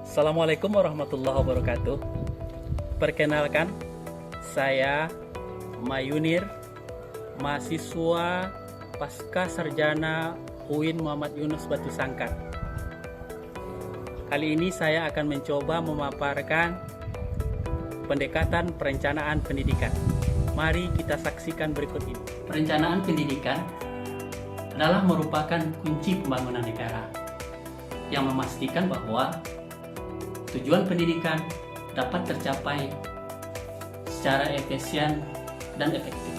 Assalamualaikum warahmatullahi wabarakatuh. Perkenalkan, saya Mayunir, mahasiswa Pasca Sarjana UIN Muhammad Yunus Batu Sangkar. Kali ini saya akan mencoba memaparkan pendekatan perencanaan pendidikan. Mari kita saksikan berikut ini. Perencanaan pendidikan adalah merupakan kunci pembangunan negara yang memastikan bahwa tujuan pendidikan dapat tercapai secara efisien dan efektif.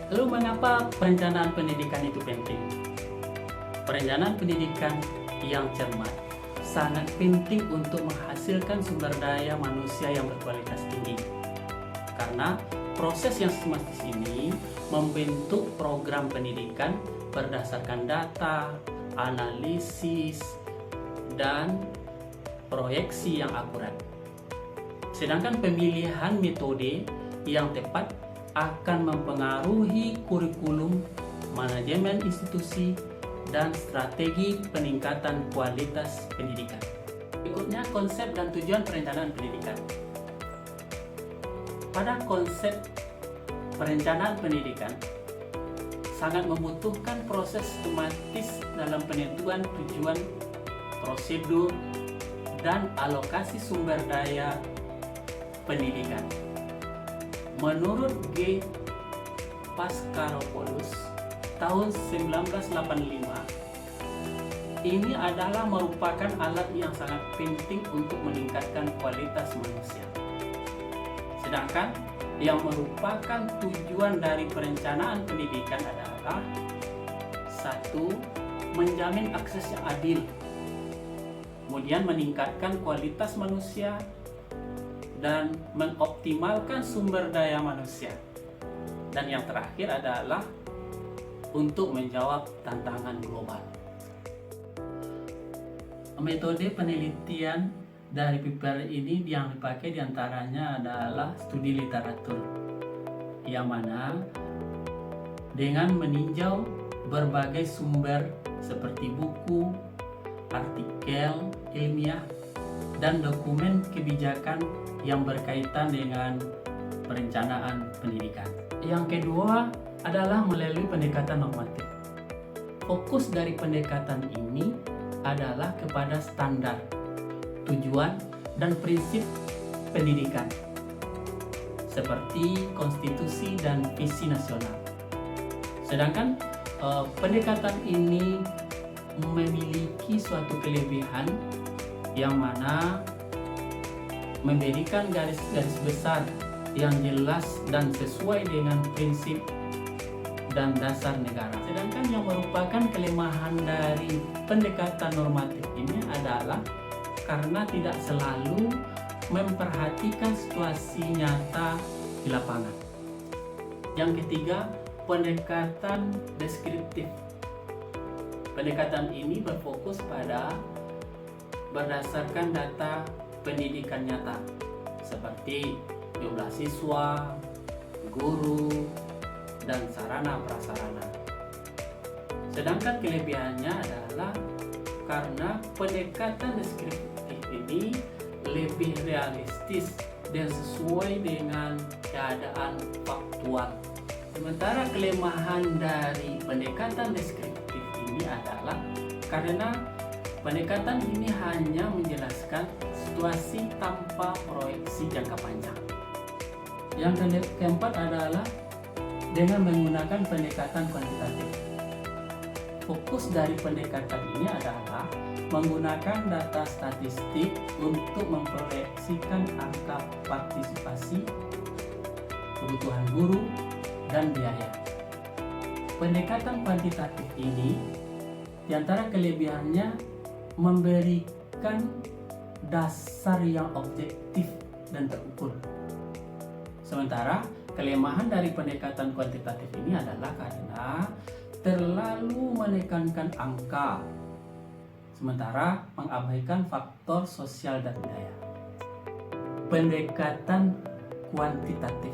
Lalu mengapa perencanaan pendidikan itu penting? Perencanaan pendidikan yang cermat sangat penting untuk menghasilkan sumber daya manusia yang berkualitas tinggi. Karena proses yang sistematis ini membentuk program pendidikan berdasarkan data, analisis, dan proyeksi yang akurat. Sedangkan pemilihan metode yang tepat akan mempengaruhi kurikulum, manajemen institusi, dan strategi peningkatan kualitas pendidikan. Berikutnya, konsep dan tujuan perencanaan pendidikan. Pada konsep perencanaan pendidikan, sangat membutuhkan proses sistematis dalam penentuan tujuan, prosedur, dan alokasi sumber daya pendidikan. Menurut G. Paskaropoulos tahun 1985, ini adalah merupakan alat yang sangat penting untuk meningkatkan kualitas manusia. Sedangkan yang merupakan tujuan dari perencanaan pendidikan adalah 1. Menjamin akses yang adil, kemudian meningkatkan kualitas manusia, dan mengoptimalkan sumber daya manusia. Dan yang terakhir adalah untuk menjawab tantangan global. Metode penelitian dari paper ini yang dipakai diantaranya adalah studi literatur, yang mana dengan meninjau berbagai sumber seperti buku, artikel ilmiah, dan dokumen kebijakan yang berkaitan dengan perencanaan pendidikan. Yang kedua adalah melalui pendekatan normatif. Fokus dari pendekatan ini adalah kepada standar, tujuan, dan prinsip pendidikan seperti konstitusi dan visi nasional. Sedangkan pendekatan ini memiliki suatu kelebihan yang mana memberikan garis-garis besar yang jelas dan sesuai dengan prinsip dan dasar negara. Sedangkan yang merupakan kelemahan dari pendekatan normatif ini adalah karena tidak selalu memperhatikan situasi nyata di lapangan. Yang ketiga, pendekatan deskriptif. Pendekatan ini berfokus pada berdasarkan data pendidikan nyata seperti jumlah siswa, guru, dan sarana prasarana. Sedangkan kelebihannya adalah karena pendekatan deskriptif ini lebih realistis dan sesuai dengan keadaan faktual. Sementara kelemahan dari pendekatan deskriptif ini adalah karena pendekatan ini hanya menjelaskan situasi tanpa proyeksi jangka panjang. Yang keempat adalah dengan menggunakan pendekatan kuantitatif. Fokus dari pendekatan ini adalah menggunakan data statistik untuk memproyeksikan angka partisipasi, kebutuhan guru, dan biaya. Pendekatan kuantitatif ini diantara kelebihannya memberikan dasar yang objektif dan terukur. Sementara kelemahan dari pendekatan kuantitatif ini adalah karena terlalu menekankan angka, sementara mengabaikan faktor sosial dan budaya. Pendekatan kuantitatif.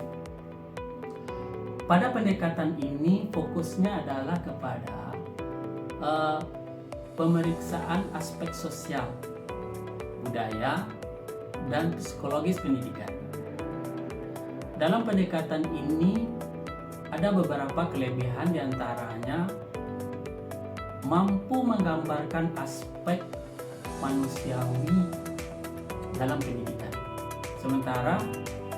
Pada pendekatan ini fokusnya adalah kepada pemeriksaan aspek sosial budaya, dan psikologis pendidikan. Dalam pendekatan ini ada beberapa kelebihan, diantaranya mampu menggambarkan aspek manusiawi dalam pendidikan. Sementara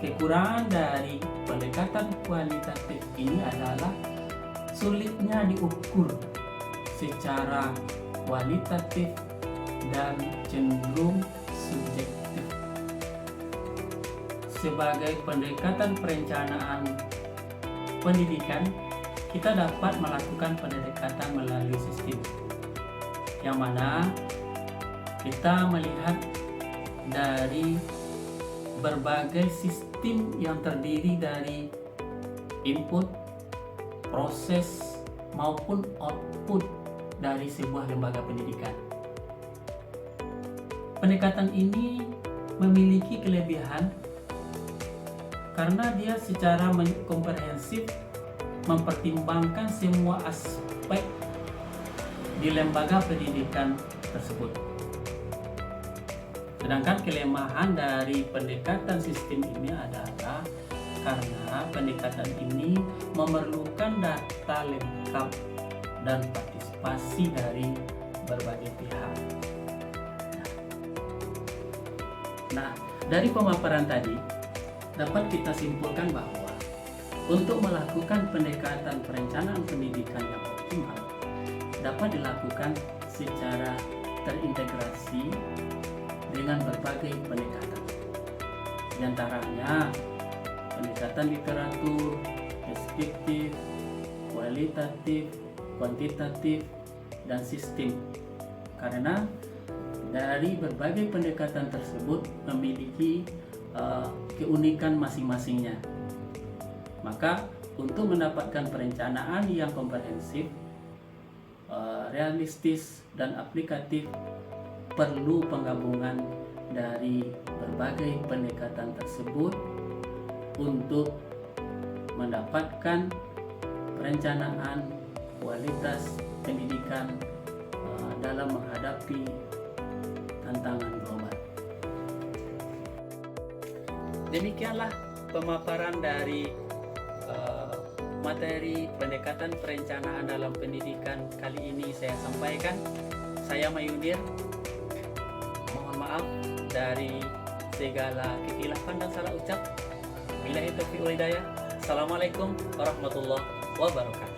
kekurangan dari pendekatan kualitatif ini adalah sulitnya diukur secara kualitatif dan cenderung subjektif. Sebagai pendekatan perencanaan pendidikan, kita dapat melakukan pendekatan melalui sistem, yang mana kita melihat dari berbagai sistem yang terdiri dari input, proses, maupun output dari sebuah lembaga pendidikan. Pendekatan ini memiliki kelebihan karena dia secara komprehensif mempertimbangkan semua aspek di lembaga pendidikan tersebut. Sedangkan kelemahan dari pendekatan sistem ini adalah karena pendekatan ini memerlukan data lengkap dan partisipasi dari berbagai pihak. Nah, dari pemaparan tadi dapat kita simpulkan bahwa untuk melakukan pendekatan perencanaan pendidikan yang optimal dapat dilakukan secara terintegrasi dengan berbagai pendekatan. Di antaranya pendekatan literatur, deskriptif, kualitatif, kuantitatif, dan sistem. Karena dari berbagai pendekatan tersebut memiliki keunikan masing-masingnya. Maka untuk mendapatkan perencanaan yang komprehensif, realistis, dan aplikatif, perlu penggabungan dari berbagai pendekatan tersebut untuk mendapatkan perencanaan kualitas pendidikan dalam menghadapi tantangan global. Demikianlah pemaparan dari materi pendekatan perencanaan dalam pendidikan kali ini saya sampaikan. Saya Mayunir, mohon maaf dari segala kekhilafan dan salah ucap. Billahi taufiq wal hidayah. Assalamualaikum warahmatullahi wabarakatuh.